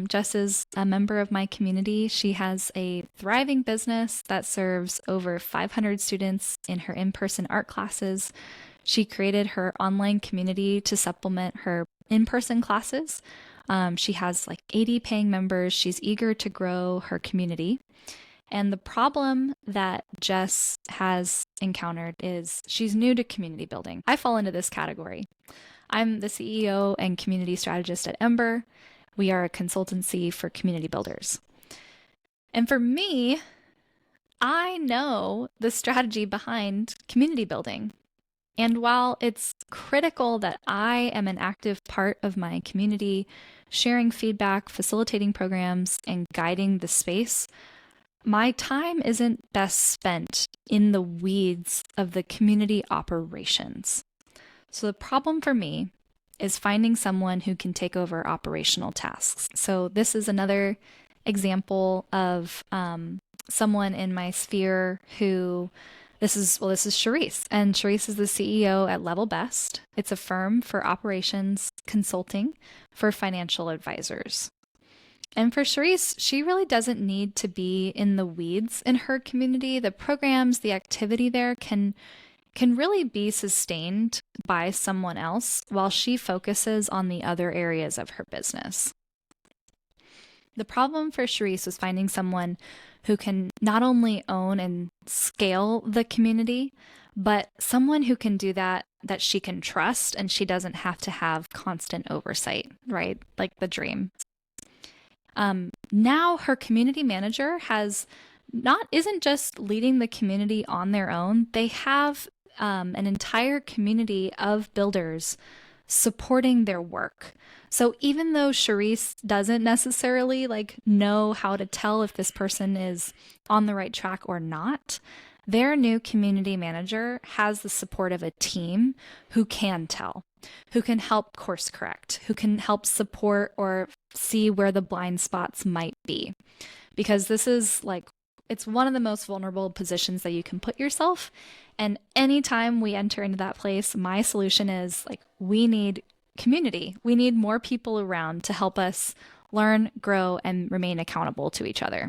Jess is a member of my community. She has a thriving business that serves over 500 students in her in-person art classes. She created her online community to supplement her in-person classes. She has like 80 paying members. She's eager to grow her community. And the problem that Jess has encountered is she's new to community building. I fall into this category. I'm the CEO and community strategist at Ember. We are a consultancy for community builders. And for me, I know the strategy behind community building. And while it's critical that I am an active part of my community, sharing feedback, facilitating programs, and guiding the space, my time isn't best spent in the weeds of the community operations. So the problem for me is finding someone who can take over operational tasks. So this is another example of someone in my sphere who this is Charisse, and Charisse is the CEO at Level Best. It's a firm for operations consulting for financial advisors. And for Charisse, she really doesn't need to be in the weeds in her community. The programs, the activity there can really be sustained by someone else while she focuses on the other areas of her business. The problem for Charisse was finding someone who can not only own and scale the community, but someone who can do that she can trust and she doesn't have to have constant oversight, right? Like the dream. Now her community manager isn't just leading the community on their own. They have an entire community of builders supporting their work. So even though Charisse doesn't necessarily know how to tell if this person is on the right track or not, their new community manager has the support of a team who can tell, who can help course correct, who can help support or see where the blind spots might be. Because this is it's one of the most vulnerable positions that you can put yourself. And anytime we enter into that place, my solution is we need community. We need more people around to help us learn, grow, and remain accountable to each other.